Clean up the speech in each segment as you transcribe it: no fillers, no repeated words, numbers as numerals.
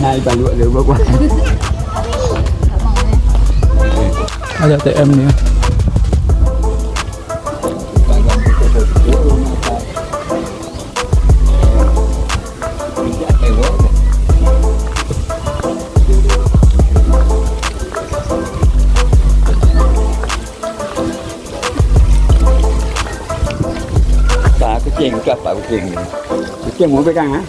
naik balik dia buat. Ada ATM nih ya. Kucing ke apa kucing ni? Kucing mau pegang ah?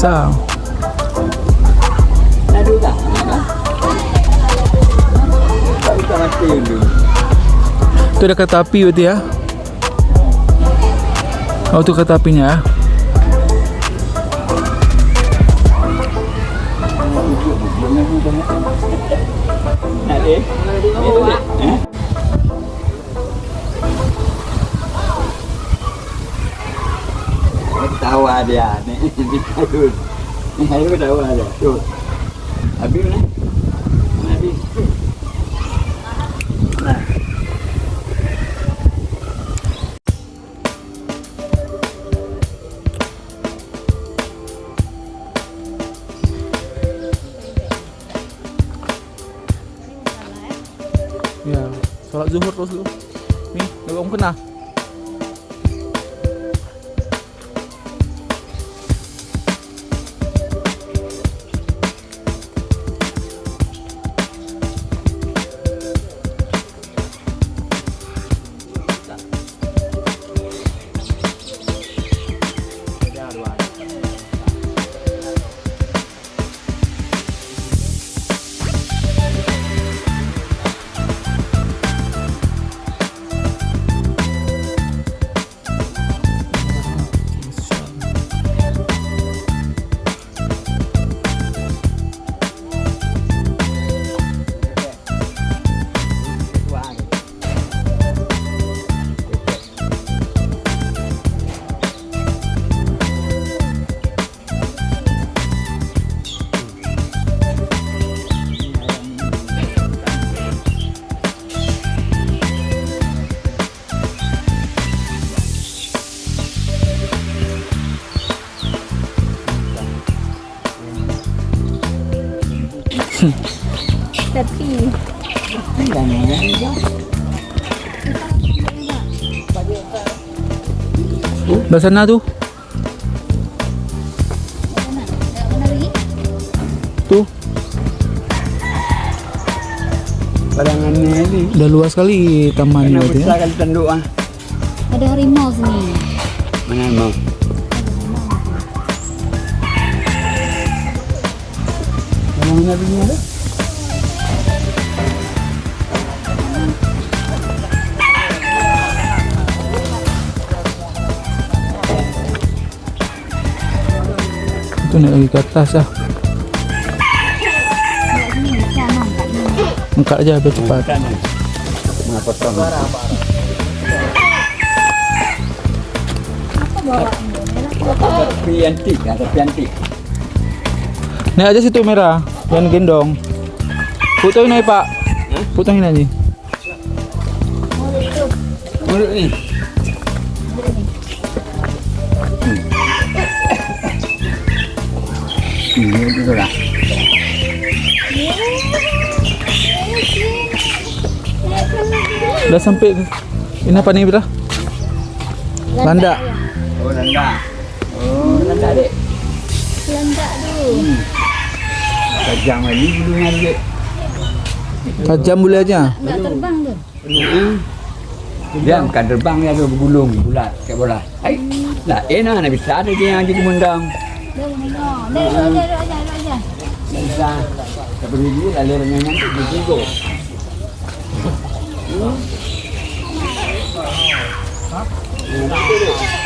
Sao? Nadu tak? Tak bisa mati dulu. Itu ada kereta api berarti ya? Oh, itu kereta apinya ya? Nak deh? Tawa dia ni. Ni saya tawa dia. Tu. Habis ni. Habis. Nah. Ya, sholat zuhur terus dulu. Nih, dah om kena. Tapi Belah sana tu. Tu. Barangan ni. Dah luas sekali tamannya Kena tu ya. besar kali tanduk ah. ada harimau sini. Mana mau? Mana punya tu? Tu naik lagi ke atas lah. Angkat aja biar cepat. Mengapa potong? Tapi antik, ada antik. Naik aja situ merah, yang gendong. Putuin aja pak. Putuin aja. Mulut ni. Ini betul tak? Dah sampai. Ini apa nih, Bra? Landa. Oh, landa. Oh, landa dek. Landa tu. Tajam lagi bulunya dek. Tajam boleh aja. Enggak terbang tu. Dia bukan terbang dia tu bergulung bulat kayak bola. Hai. Lah, enak nak bisa ada dia yang jadi mundang. Dah tengok. Dah aja. Bisa. Seperti ini lalu renyangan tu juga.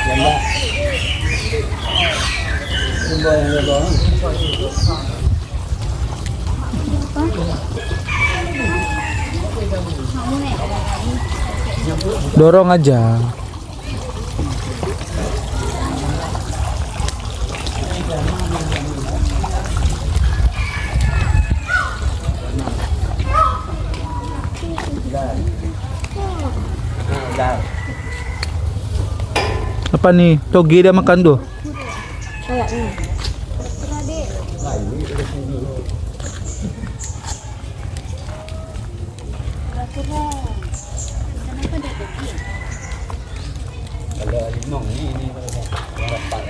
Landa. Lumba yang dia bawa. Dorong aja. Apa nih? Toge dia makan tuh. Kayak ni. Adik. Kalau limong ni dapat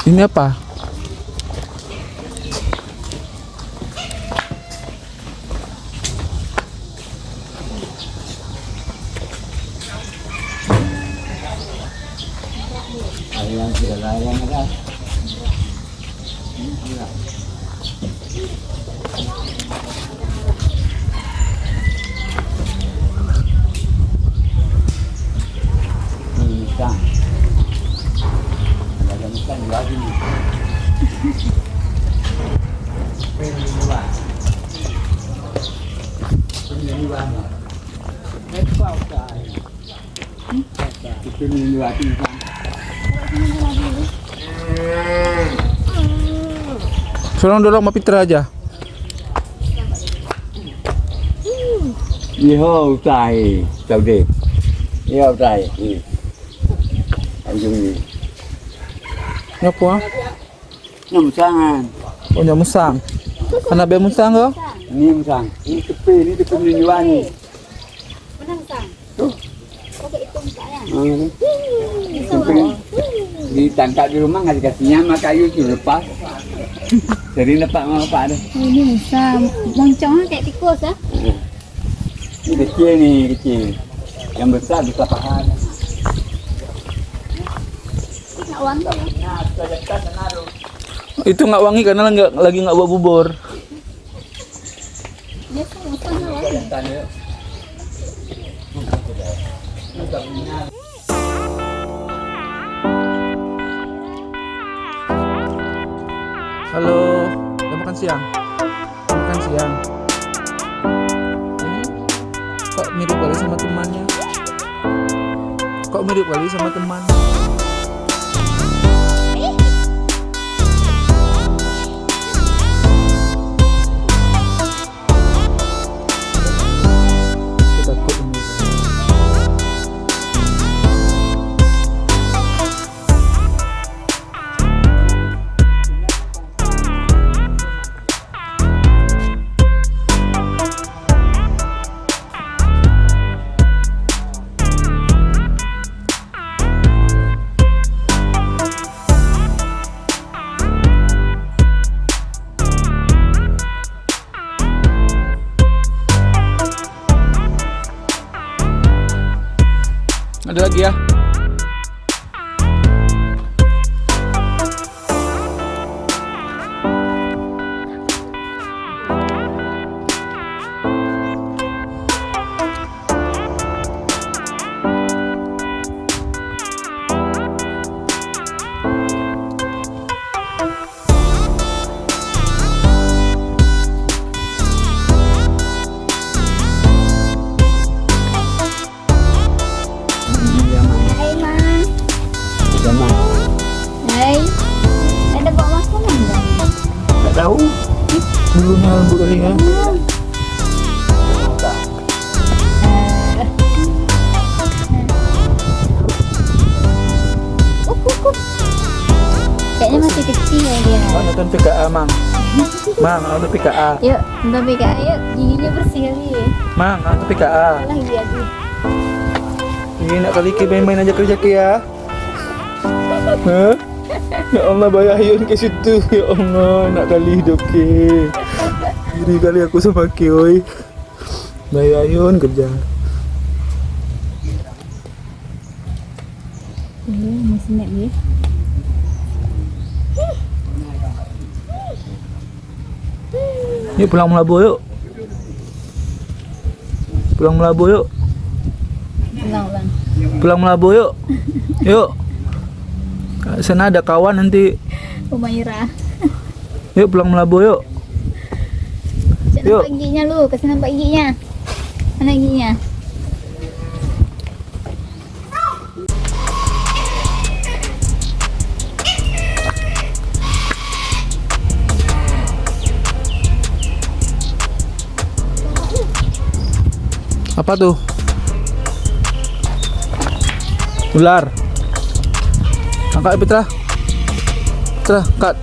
Ini apa? ayam sudah ayam ada. Ikan. Ada ikan lagi. Penyuan. Ekor dah. Itu penyuan ikan. Suruh dorong sama Pitra aja. Iho utai, tahu deh. Iho utai. Anjung ni. Ini apa? Nyamusangan. Oh, musang. Anak be musang kau? Ni musang. Ini tepi ni tepi penyuan ni. Menang sang. Tuh. Kau hitung tak ya? Ditangkap di rumah nggak dikasihnya sama kayu tu lepas. Jadi lepas sama apa dah. Oh, ni besar. Moncong kayak tikus ah. Ini kecil ni kecil. Yang besar bisa pahat. Nak wang tu. Nah, sudah dekat sana tu. Itu nggak wangi karena lagi nggak buat bubur. Biasa moncong nak wang. Dekat dia. Halo, udah makan siang? Makan siang. Ini kok mirip kali sama temannya? Kok mirip kali sama teman? Kita takut ini. Ada lagi ya? Bulunya lembut kali ya. Kayaknya masih kecil ya dia. Nonton PKA, Mang. Mang, nonton PKA. Yuk, nonton PKA yuk. Giginya bersih kali ya. Mang, nonton PKA. Lagi aduh. Ini nak kali ke main-main aja kerja ke ya. Hah? Ya Allah, bayar Ayun ke situ. Ya Allah, nak kali hidup ke. Iri kali aku sama ke, oi. Bayar Ayun kerja. Masih nak dia. Yuk pulang Melabu yuk. Pulang Melabu yuk. Ulang. Pulang Melabu yuk. Yuk. Sana ada kawan nanti. Umaira. Yuk pulang Melabu yuk. Cak Yuk. nampak giginya lu. Kasih nampak giginya. Mana giginya? Apa tuh? Ular. Angkat Petra. Petra, angkat.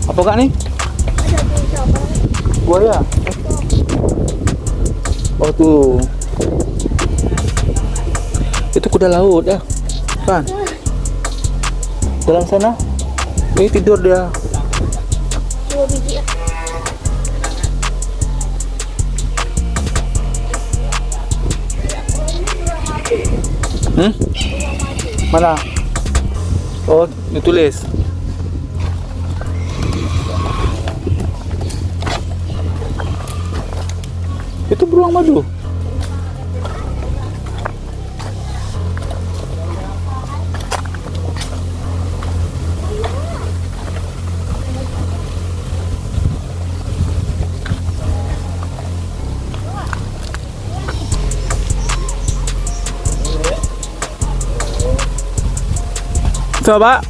Apa kak nih? Buaya. Oh tuh. Itu kuda laut ya. Kan? Dalam sana. Ini tidur dia. 2 biji lah. Mana? Oh, ditulis. Itu beruang madu. Coba.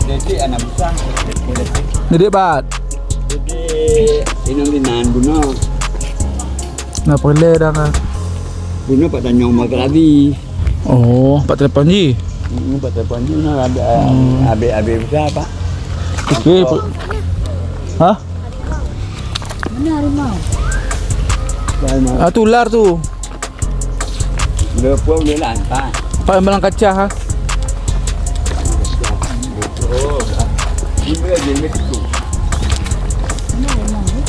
Jadi anak besar. Gede banget. Jadi ini nan buno. Nah, boleh dah kan. Buno pak tanyong maglabi. Oh, Pak telepon ji. Ini pak telepon ni ada abe besar pak. Oke. Hah? Mana harimau? Ah, tu ular tu. Udah puas udah lantai. Pak yang belang kaca ha. Oh, ini dia ni tu. Mana harimau tu?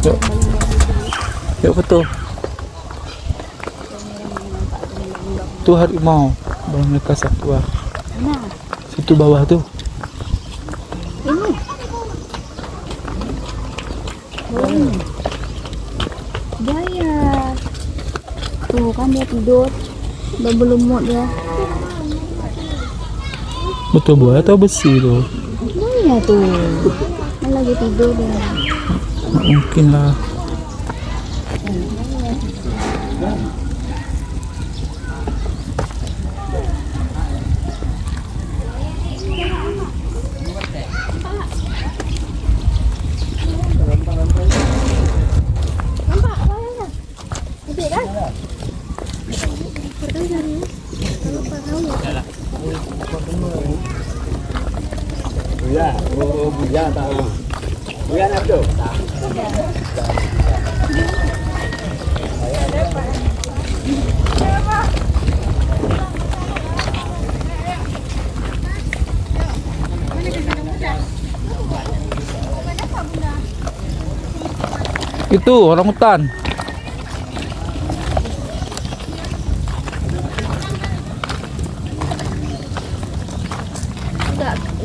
Yuk. Yuk foto. Tu harimau. Bawah mereka satwa. Mana? Situ bawah tu. Ini. Oh. Jaya. Tuh kan dia tidur. Dah berlumut dia. Betul buaya atau besi tu? Jaya tuh. Kan lagi tidur dia. Mungkin lah. Nampak apa ya? Gede kan? Buya, oh buya tak. Buya nak tu. Itu orang hutan.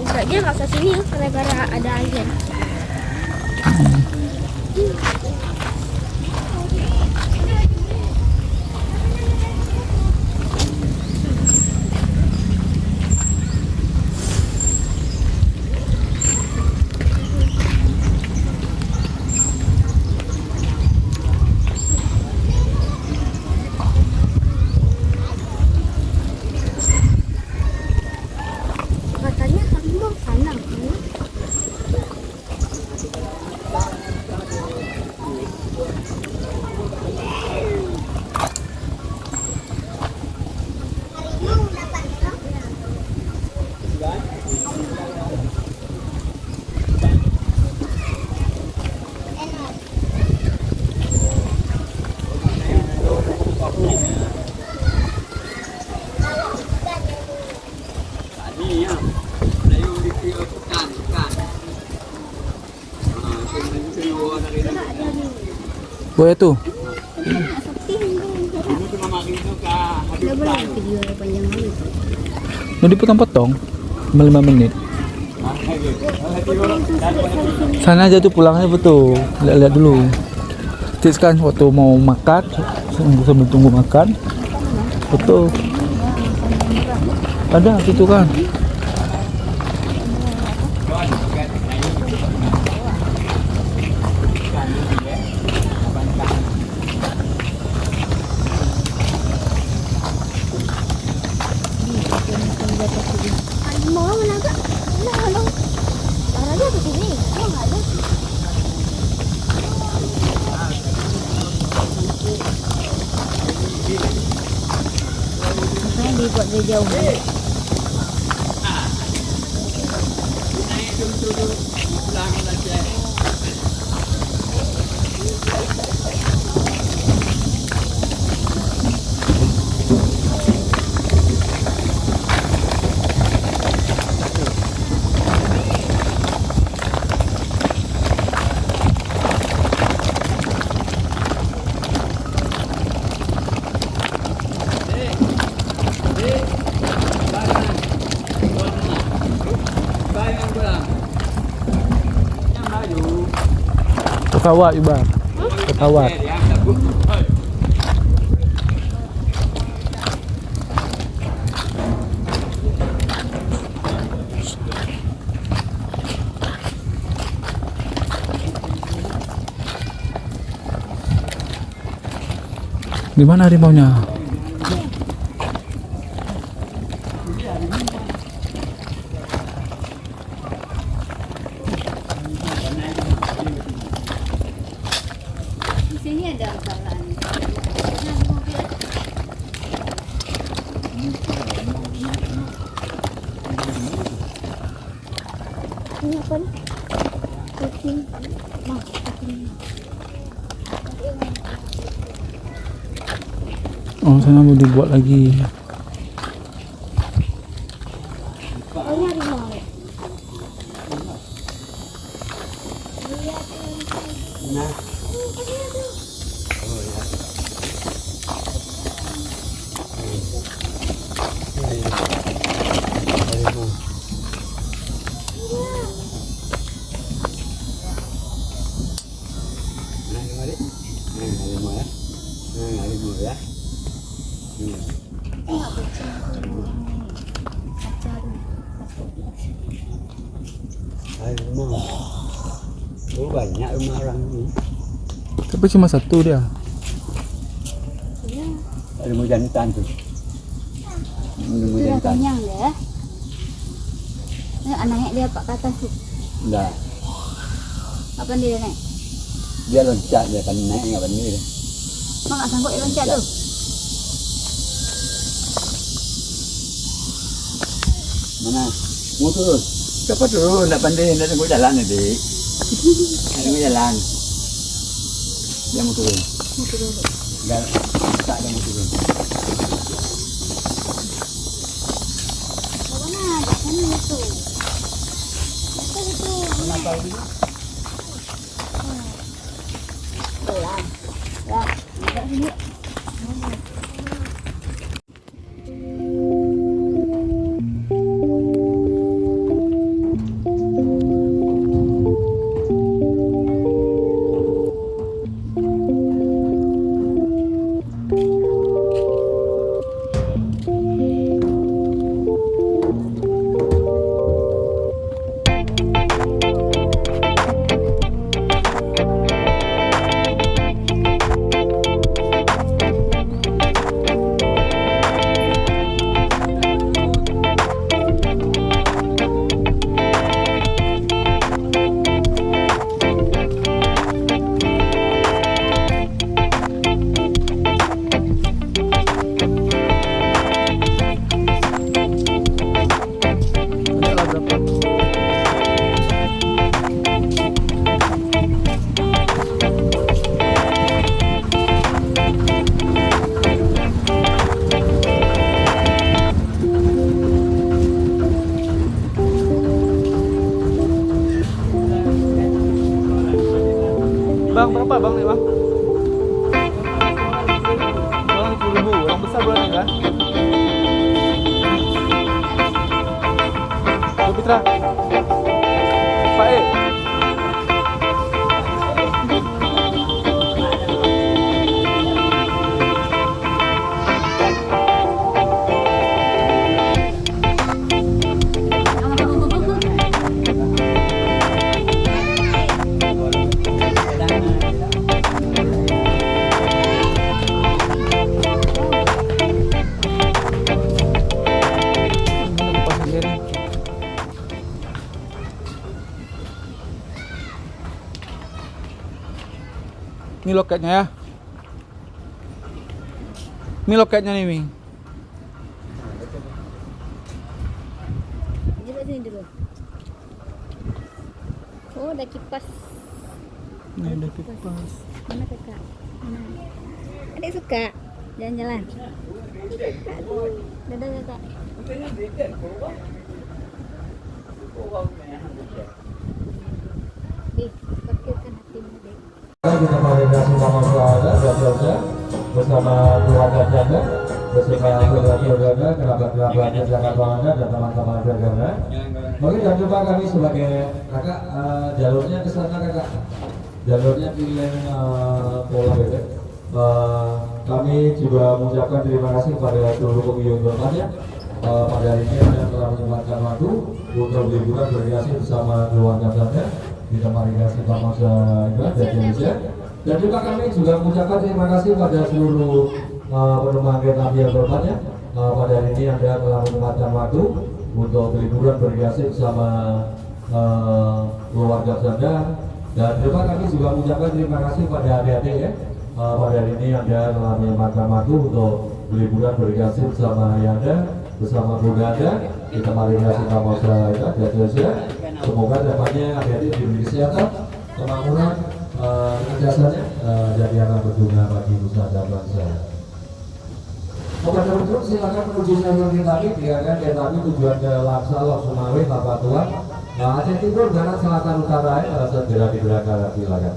Enggak dia nggak usah sini gara-gara ada air. Buaya tu. Dah boleh video yang panjang hari. Mau dipotong-potong 5 menit. Sana aja tuh pulangnya betul. Lihat-lihat dulu. Tis kan waktu mau makan sambil tunggu makan. Betul. Ada situ kan. Mau mana tak? Halo. Orang dia ke sini. Mau nggak ada? Makanya dibuat dari jauh. Pesawat juga. Pesawat. Di mana harimaunya? Di sini ada jalan. Ini apa nih? Kucing. Nah, kucing. Oh, sana mau dibuat lagi. Oh, ini harimau. Oh, banyak rumah orang ini. Tapi cuma satu dia. Ada mau jantan tu. Mau Itu dah jantan. kenyang dah. Ni anaknya dia pak ke atas tu. Dah. Kapan dia naik? Dia loncat dia akan naik dengan benda dia. Mak tak sanggup dia loncat tu. Mana? Mau turun? Siapa turun? Tak pandai, nak tengok jalan nanti. Nak tengok jalan. Dia mau turun. Mau turun. Gal, tak dia mau turun. Mana? Kat sana tu. Kenapa ini? Pelan. Dah. Kat sini. Bang, berapa bang nih bang? Bang 10.000, yang besar berapa kan? Tuh Pitra. Pak E. Ini loketnya ya. Ini loketnya nih, Ming. Coba sini dulu. Oh, ada kipas. Ini ada kipas. Mana kakak? Mana? Adik suka jalan-jalan. Aduh, dadah kakak. Dih, pakaikan hatimu deh. Kita validasi nama saudara dan bersama keluarga Janda, bersama keluarga, kerabat-kerabatnya Jakarta Bangga dan teman-teman Janda. Mungkin jangan lupa kami sebagai kakak jalurnya ke sana kakak, jalurnya pilihan pola bebek. Kami juga mengucapkan terima kasih kepada seluruh pengunjung tempatnya. Pada hari ini Anda telah menyempatkan waktu untuk liburan berkreasi bersama keluarga Janda di Taman Rekreasi Tamasya Indonesia. Dan juga kami juga mengucapkan terima kasih pada seluruh penumpang kereta api yang berbahagia. Pada hari ini Anda telah menyempatkan waktu untuk liburan berkreasi bersama keluarga Janda. Dan juga kami juga mengucapkan terima kasih pada adik-adik ya. Pada hari ini Anda telah menyempatkan waktu untuk liburan berkreasi bersama Anda, bersama keluarga Anda di Taman Rekreasi Tamasya Indonesia. Semoga depannya adik-adik diberi kesehatan, kemakmuran, kecerdasannya jadi anak berguna bagi nusa dan bangsa. Obat terus silakan menuju jalur kereta api, biarkan kereta api tujuan ke Laksa, Lok Sumawe, Tapatuan, Aceh Timur, Barat, Selatan, Utara, segera diberangkatkan silakan.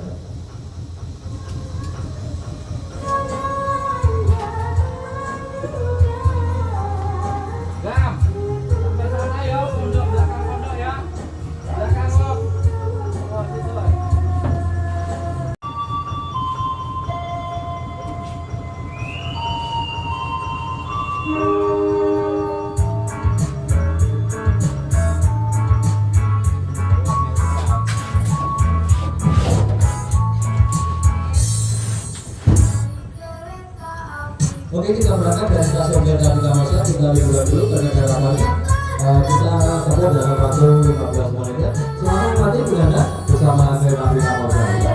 Oke, kita berangkat dari stasiun kereta api Tamasya, kita liburan dulu karena keramatnya kita tempuh dalam waktu 15 menit ya. Selamat menikmati Anda bersama kereta api Tamasya.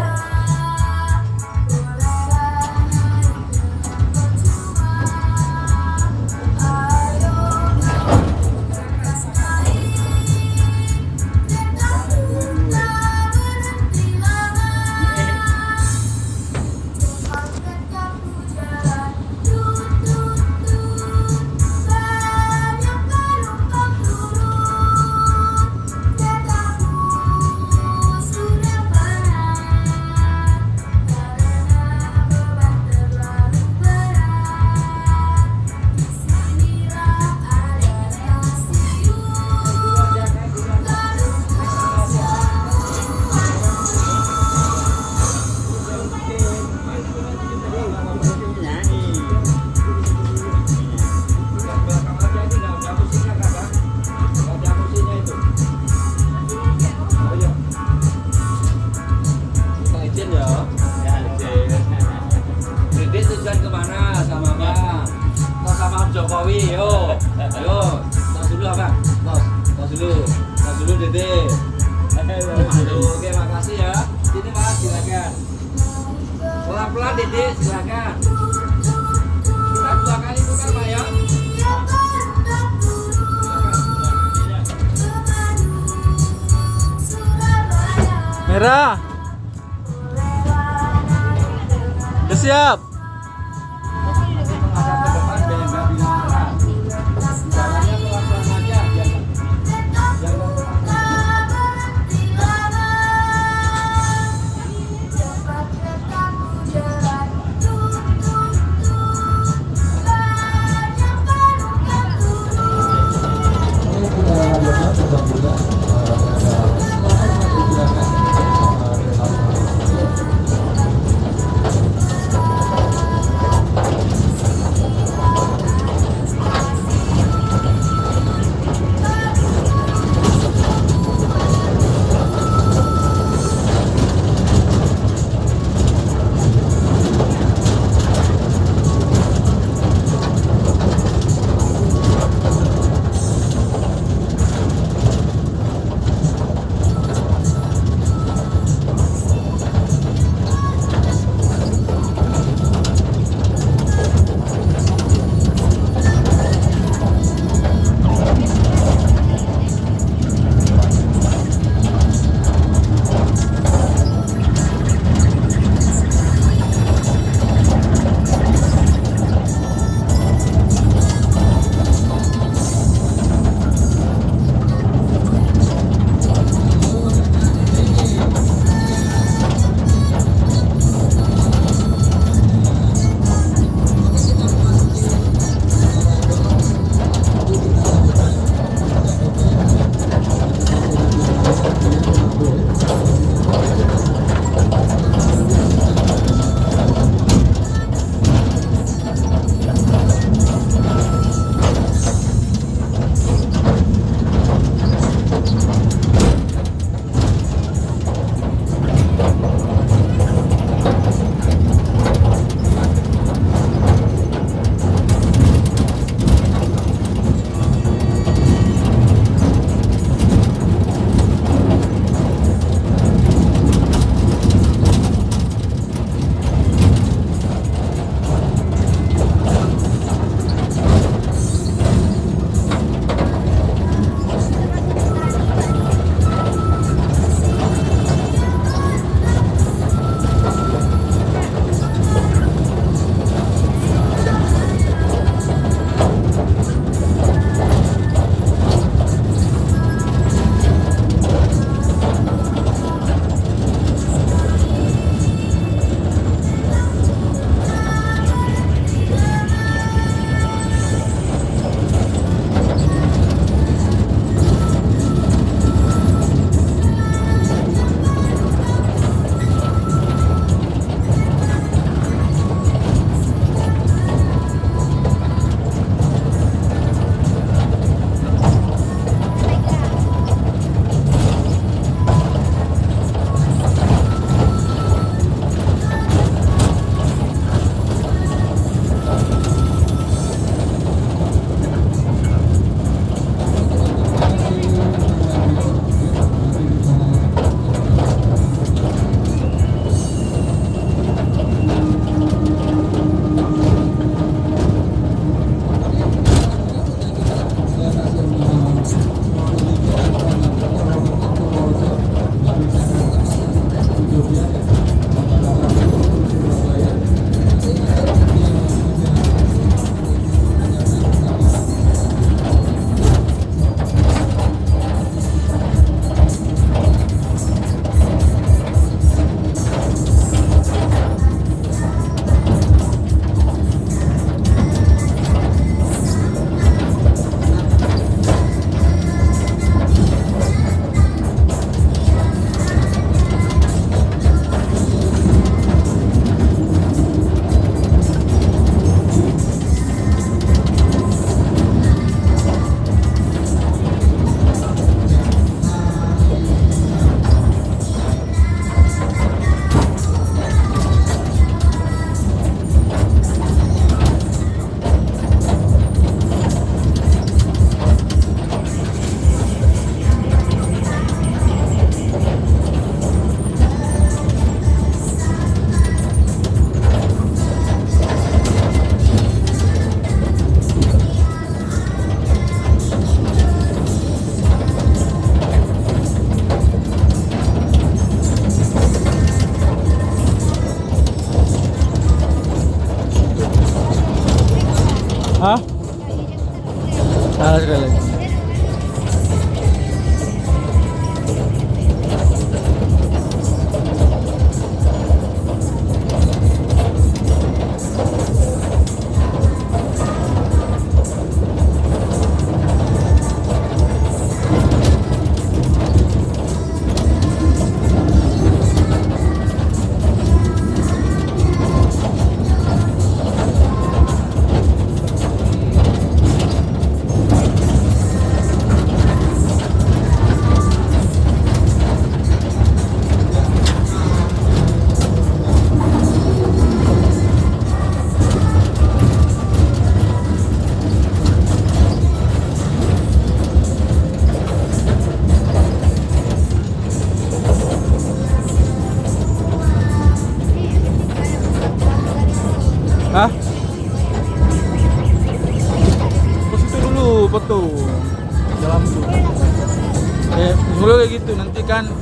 Jokowi, yo, tos dulu apa? Tos dulu Dede. Oke, makasih ya. Sini Mas, silakan. Pelan-pelan Dede, silakan. Kita 2 kali buka Pak ya. Merah. Udah siap.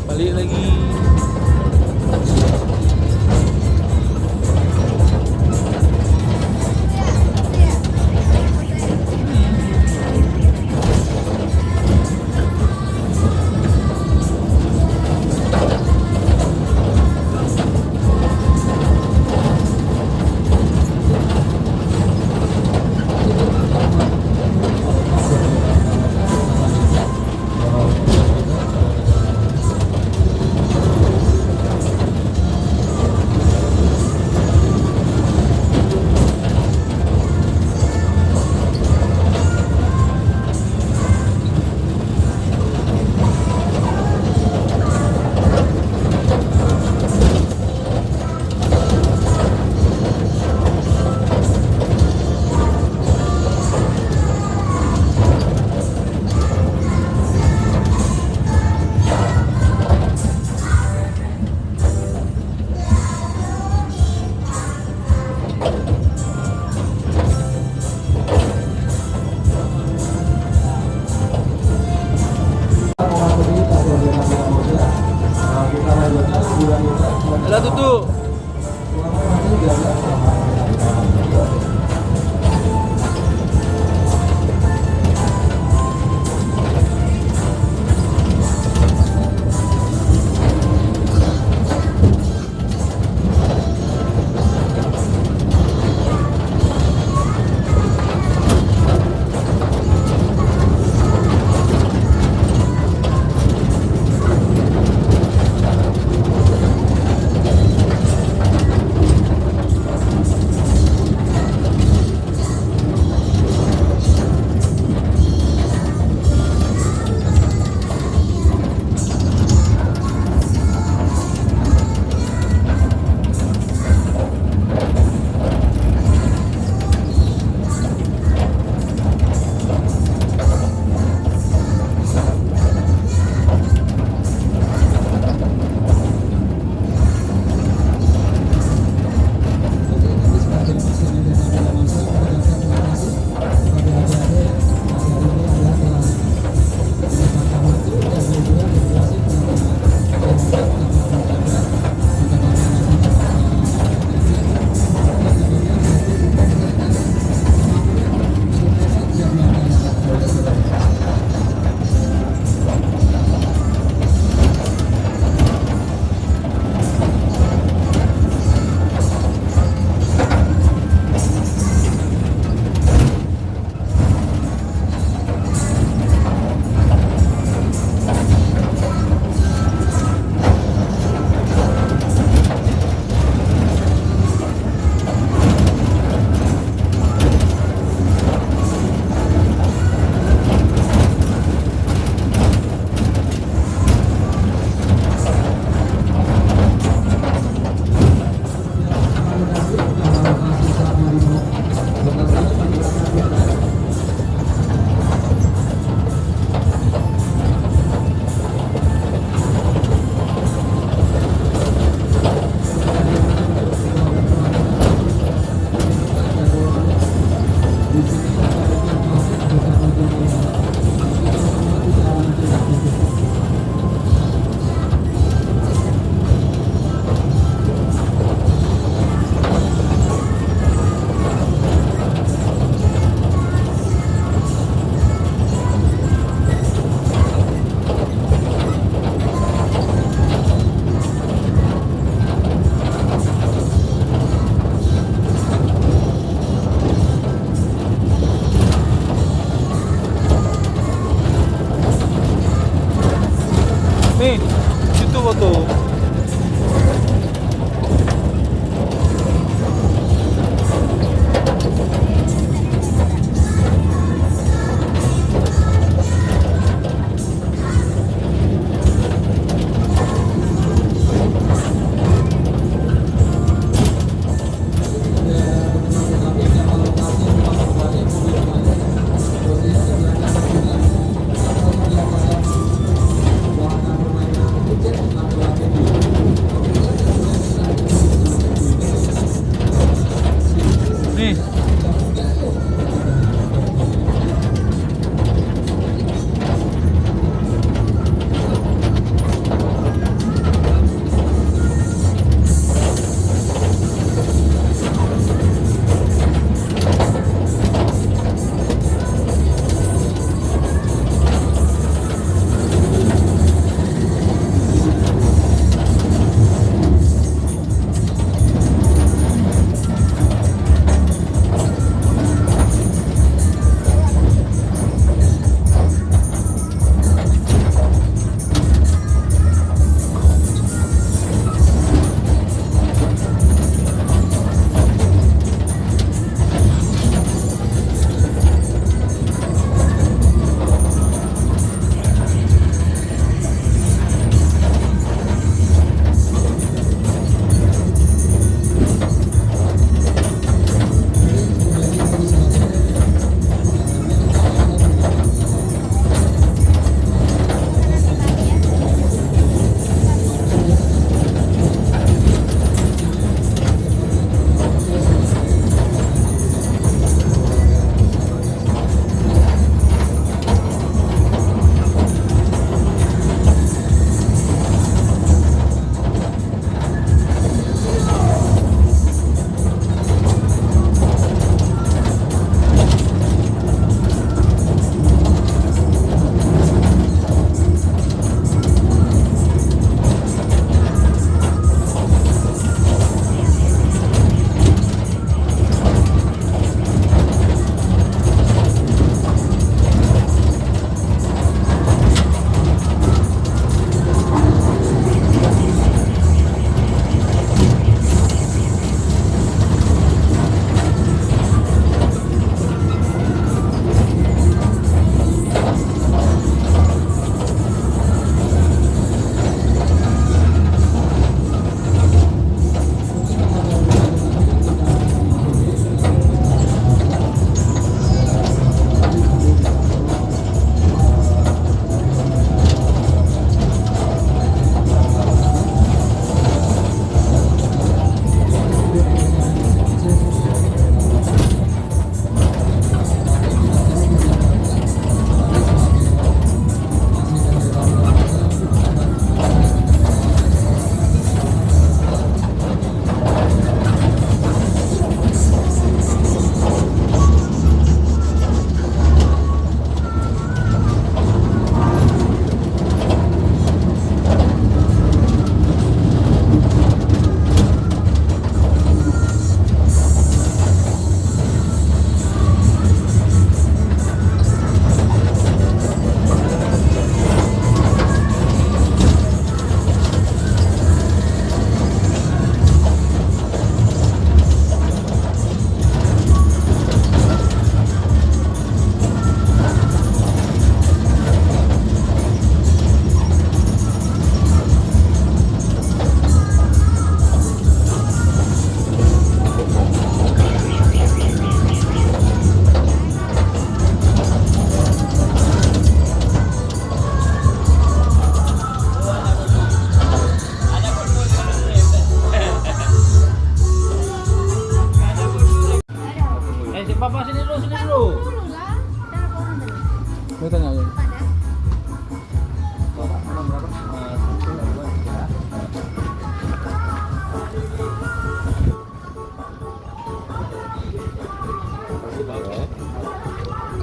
Balik lagi. Ada tutup.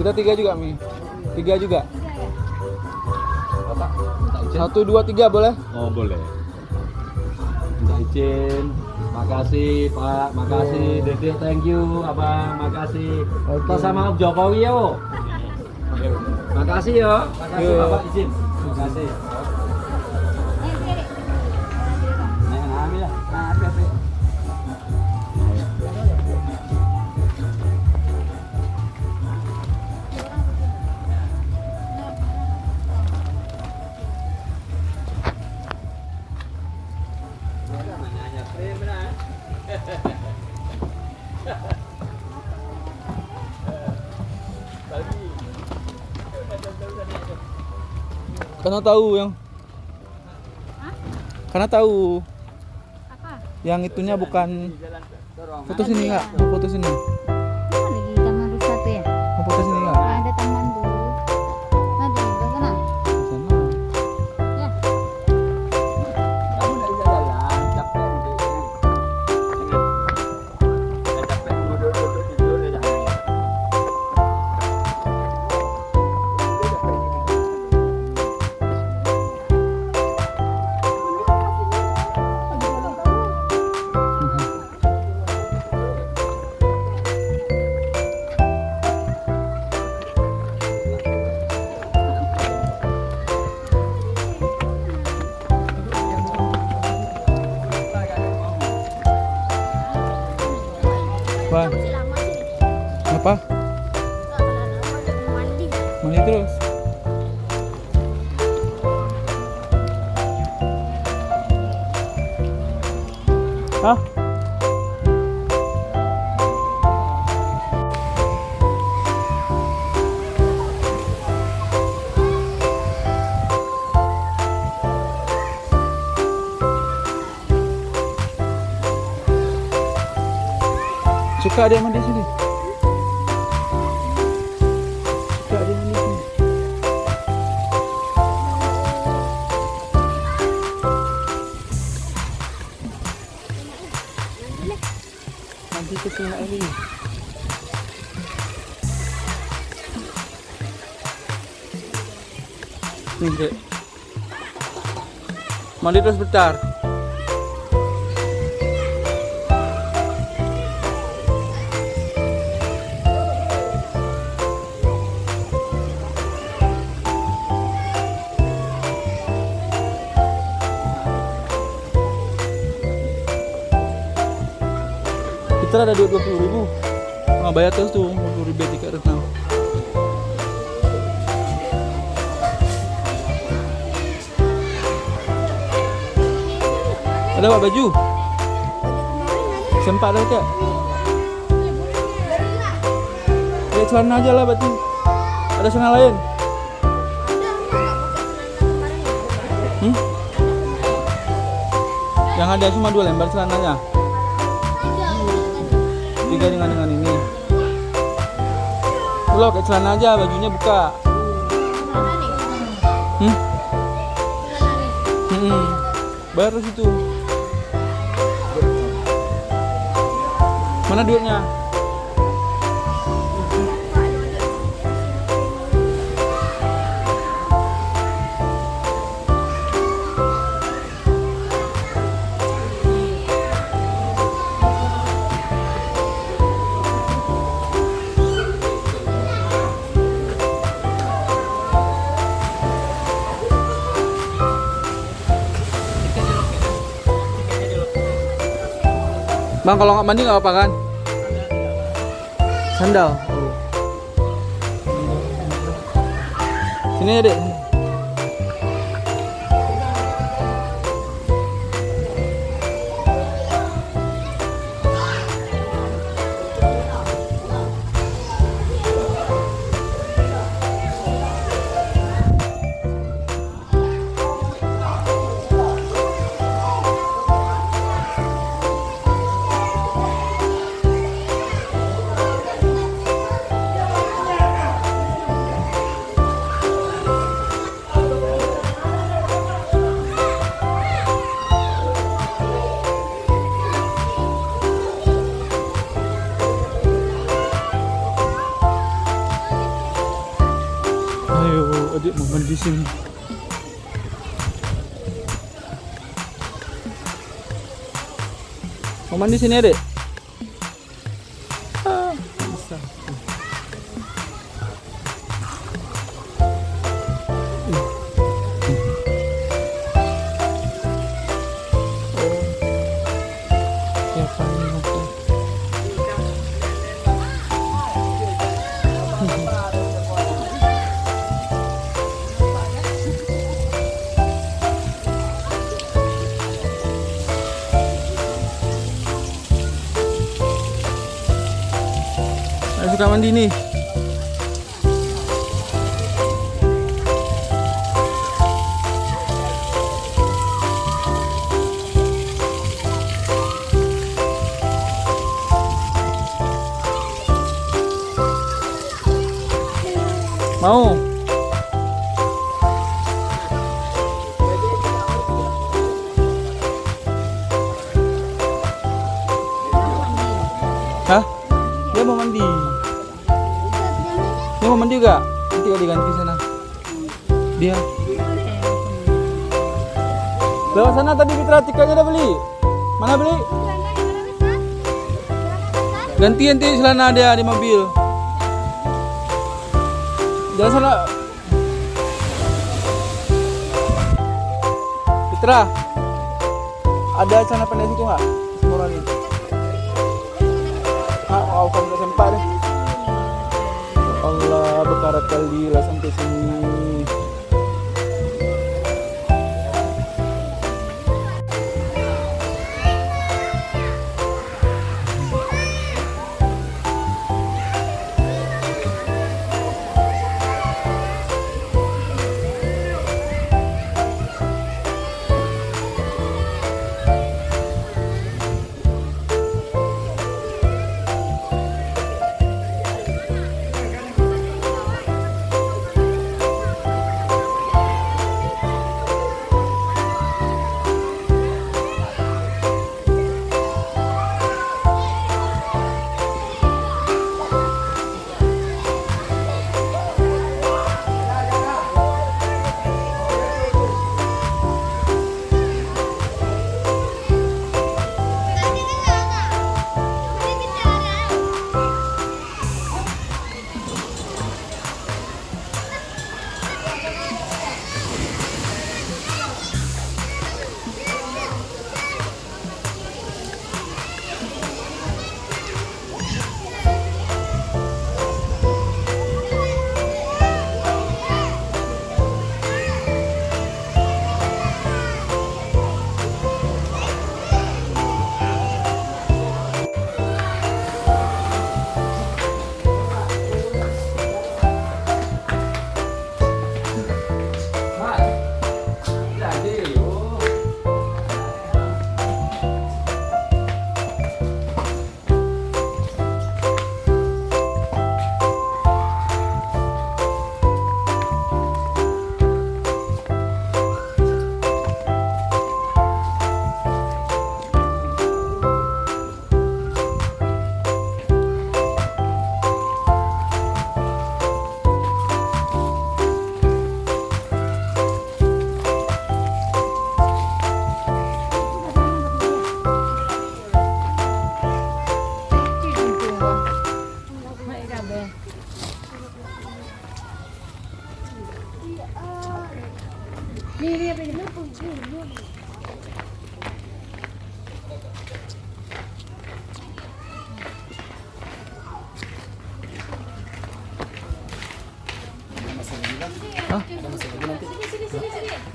Kita 3 juga, Mi. 3 juga. Bapak, minta izin. 1, 2, 3 boleh? Oh boleh. Minta izin. Makasih Pak, makasih Dede, thank you Abang, makasih. Oke. Kita sama Om Jokowi ya, Wo. Makasih ya, makasih Yo. Bapak izin. Makasih. Nah, ambil lah. Nah, ambil. Karena tahu yang Karena tahu Apa? yang itunya bukan foto sini enggak? Mau foto sini. Mana lagi taman rusa tuh ya? Mau foto sini enggak? Nah, ada taman tuh. Nah, di sana. Di sana. Ya. Kamu nggak bisa jalan, capek nanti. Jangan capek duduk tidur aja. Wah, Masih lama sih. apa? Nggak lama udah mandi. Mandi terus. Hah? Suka dia mandi sini. Suka dia mandi sini. Mandi ke sini Ali. Nih, Dek. Mandi terus bentar. Kita ada duit 20.000. Nah, bayar terus tuh 20.000 tiket renang. Ada apa baju? Sempat ada kak? Ya celana aja lah berarti. Ada celana lain? Hmm? Yang ada cuma 2 lembar celananya. 3 dengan ini. Lo kayak celana aja, bajunya buka. Bayar terus itu. Mana duitnya? Bang, kalau nggak mandi nggak apa kan? Sandal. Sini aja deh. Adik mau mandi di sini. Mau mandi sini adik? Bisa. Siapa ini? Saya suka mandi nih. Mau? Hah? Dia mau mandi. Dia mau mandi juga? Nanti kau diganti sana. Dia. Lewat sana tadi Fitra, tiketnya udah beli. Mana beli? Ganti nanti celana dia di mobil. Jangan sana. Fitra, ada celana pendek situ nggak? Semurah nih. Mau kamu udah sempat deh. Allah berkarat kali lah sampai sini.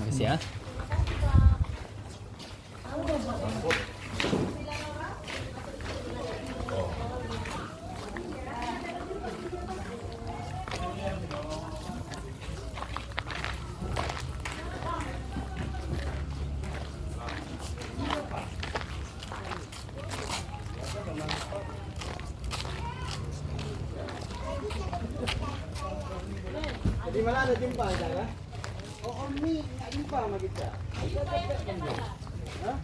Makasih ya. Di mana ada jumpa ya? Oh, Om ni nak jumpa sama kita. Hah?